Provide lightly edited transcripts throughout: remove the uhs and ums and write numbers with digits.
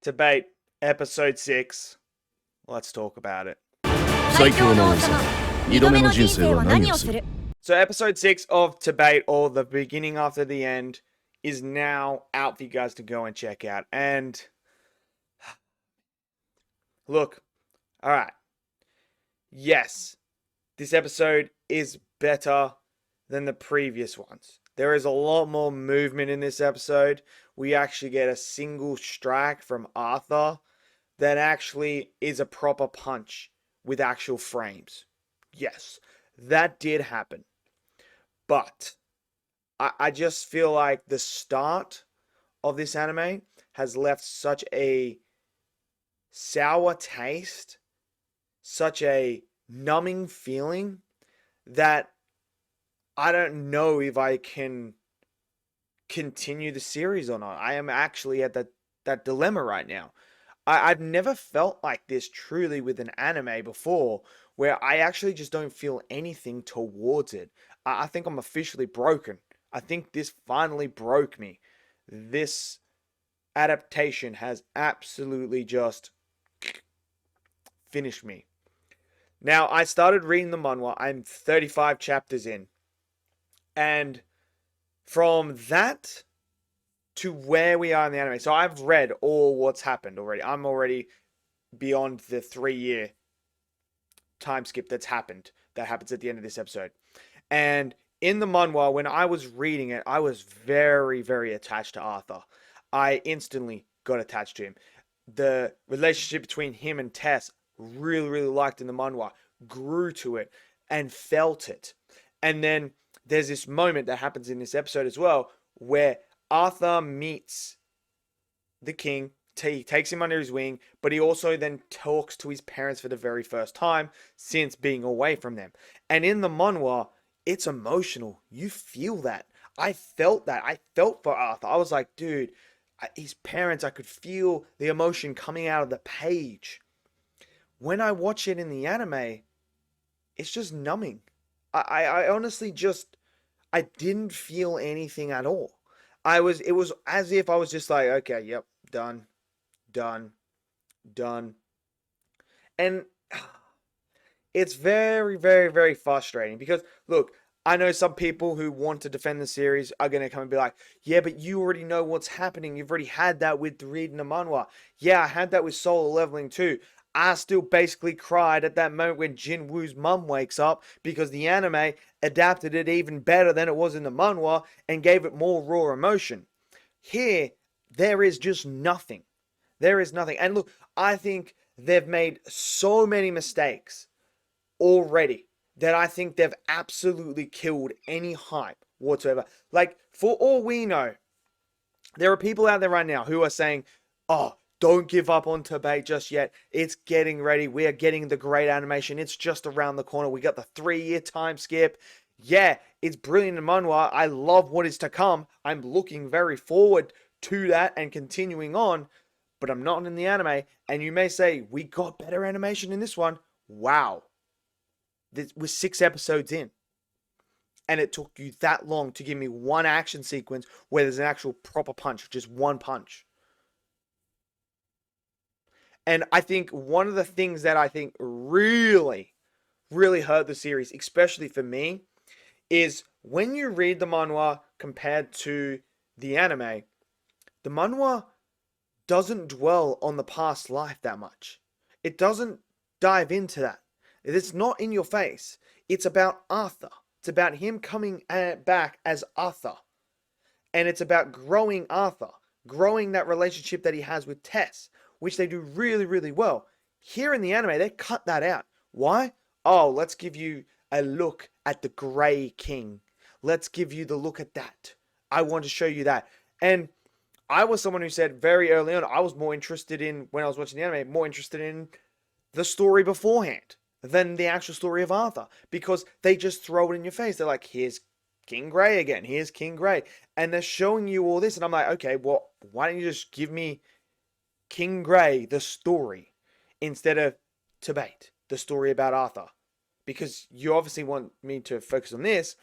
Tbate, episode 6. Let's talk about it. 最強の王様二度目の人生は何をする So, episode 6 of Tbate, or the beginning after the end, is now out for you guys to go and check out. And look, alright. Yes, this episode is better than the previous ones. There is a lot more movement in this episode. We actually get a single strike from Arthur that actually is a proper punch with actual frames. Yes, that did happen. But I just feel like the start of this anime has left such a sour taste, such a numbing feeling that I don't know if I can continue the series or not. I am actually at that dilemma right now. I've never felt like this truly with an anime before, where I actually just don't feel anything towards it. I think I'm officially broken. I think this finally broke me. This adaptation has absolutely just finished me. Now, I started reading the manhwa. I'm 35 chapters in. And from that to where we are in the anime. So I've read all what's happened already. I'm already beyond the 3-year time skip that happens at the end of this episode. And in the manhwa, when I was reading it, I was very, very attached to Arthur. I instantly got attached to him. The relationship between him and Tess, really, really liked in the manhwa, grew to it and felt it. And then there's this moment that happens in this episode as well, where Arthur meets the king. He takes him under his wing, but he also then talks to his parents for the very first time since being away from them. And in the manhwa, it's emotional. You feel that. I felt that. I felt for Arthur. I was like, dude, his parents, I could feel the emotion coming out of the page. When I watch it in the anime, it's just numbing. I honestly just, I didn't feel anything at all. It was as if I was just like, okay, yep, done. And it's very, very, very frustrating because, look, I know some people who want to defend the series are going to come and be like, yeah, but you already know what's happening. You've already had that with reading the manhwa. Yeah, I had that with solo leveling too. I still basically cried at that moment when Jinwoo's mum wakes up because the anime adapted it even better than it was in the manhwa and gave it more raw emotion. Here, there is just nothing. There is nothing. And look, I think they've made so many mistakes already that I think they've absolutely killed any hype whatsoever. Like, for all we know, there are people out there right now who are saying, oh, don't give up on Tbate just yet. It's getting ready. We are getting the great animation. It's just around the corner. We got the 3-year time skip. Yeah, it's brilliant in manhwa. I love what is to come. I'm looking very forward to that and continuing on, but I'm not in the anime. And you may say, we got better animation in this one. Wow. This was 6 episodes in. And it took you that long to give me one action sequence where there's an actual proper punch, just one punch. And I think one of the things that I think really, really hurt the series, especially for me, is when you read the manhwa compared to the anime, the manhwa doesn't dwell on the past life that much. It doesn't dive into that. It's not in your face. It's about Arthur. It's about him coming back as Arthur. And it's about growing Arthur, growing that relationship that he has with Tess, which they do really, really well. Here in the anime, they cut that out. Why? Oh, let's give you a look at the Grey King. Let's give you the look at that. I want to show you that. And I was someone who said very early on, I was more interested in, when I was watching the anime, more interested in the story beforehand than the actual story of Arthur. Because they just throw it in your face. They're like, here's King Grey again. Here's King Grey. And they're showing you all this. And I'm like, okay, well, why don't you just give me King Grey, the story, instead of Tbate, the story about Arthur? Because you obviously want me to focus on this.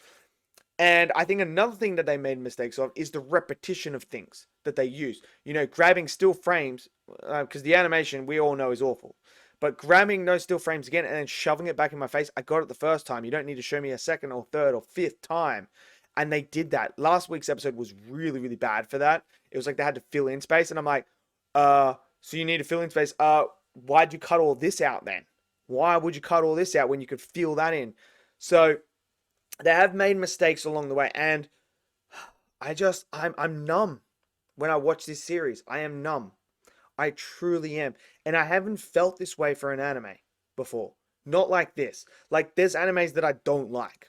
And I think another thing that they made mistakes of is the repetition of things. that they use. You know, grabbing still frames, because the animation we all know is awful. But grabbing those still frames again and then shoving it back in my face, I got it the first time. You don't need to show me a second or third or fifth time. And they did that. Last week's episode was really, really bad for that. It was like they had to fill in space. And I'm like, so you need to fill in space. Why'd you cut all this out then? Why would you cut all this out when you could fill that in? So they have made mistakes along the way. And I'm numb when I watch this series. I am numb. I truly am. And I haven't felt this way for an anime before. Not like this. Like, there's animes that I don't like.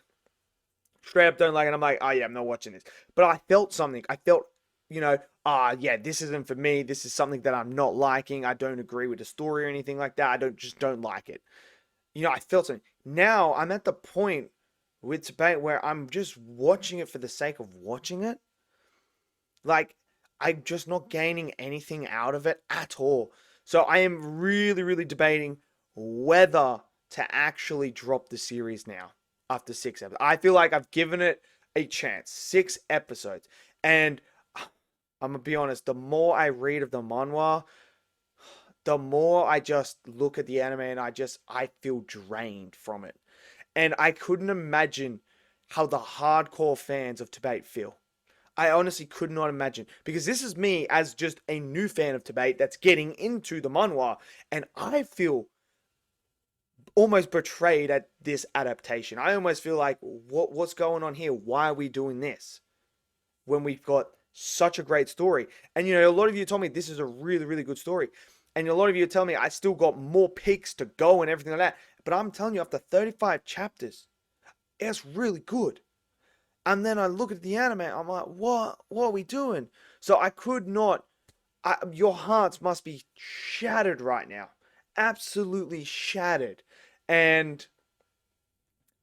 Straight up don't like it. I'm like, oh yeah, I'm not watching this. But I felt something. I felt, you know, yeah, this isn't for me. This is something that I'm not liking. I don't agree with the story or anything like that. I don't like it. You know, I felt something. Now I'm at the point with Tbate where I'm just watching it for the sake of watching it. Like, I'm just not gaining anything out of it at all. So I am really, really debating whether to actually drop the series now after 6 episodes. I feel like I've given it a chance. 6 episodes. And I'm going to be honest, the more I read of the manhwa, the more I just look at the anime and I feel drained from it. And I couldn't imagine how the hardcore fans of Tbate feel. I honestly could not imagine. Because this is me as just a new fan of Tbate that's getting into the manhwa. And I feel almost betrayed at this adaptation. I almost feel like, what's going on here? Why are we doing this? When we've got such a great story. And, you know, a lot of you told me this is a really, really good story. And a lot of you tell me I still got more peaks to go and everything like that. But I'm telling you, after 35 chapters, it's really good. And then I look at the anime, I'm like, what are we doing? So I could not, your hearts must be shattered right now. Absolutely shattered. And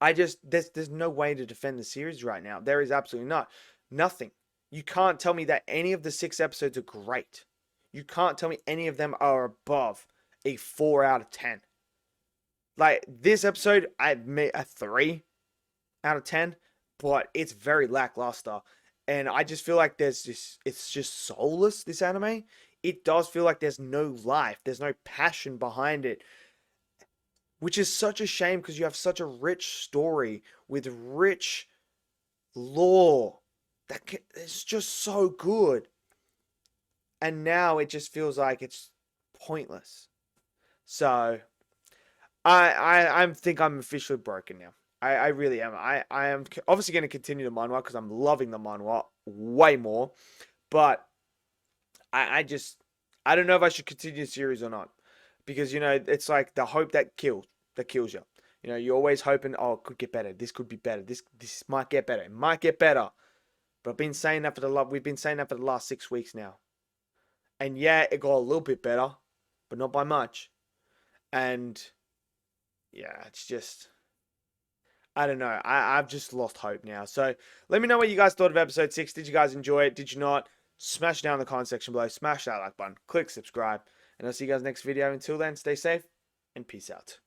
there's no way to defend the series right now. There is absolutely not. Nothing. You can't tell me that any of the 6 episodes are great. You can't tell me any of them are above a 4 out of 10. Like, this episode, I admit a 3 out of 10. But it's very lackluster. And I just feel like it's just soulless, this anime. It does feel like there's no life. There's no passion behind it. Which is such a shame because you have such a rich story with rich lore. It's just so good. And now it just feels like it's pointless. So, I think I'm officially broken now. I really am. I am obviously going to continue the manhwa because I'm loving the manhwa way more. But I don't know if I should continue the series or not. Because, you know, it's like the hope that kills you. You know, you're always hoping, oh, it could get better. This could be better. This might get better. It might get better. But we've been saying that for the last 6 weeks now. And yeah, it got a little bit better, but not by much. And yeah, it's just, I don't know. I've just lost hope now. So let me know what you guys thought of episode 6. Did you guys enjoy it? Did you not? Smash down in the comment section below. Smash that like button. Click subscribe. And I'll see you guys next video. Until then, stay safe and peace out.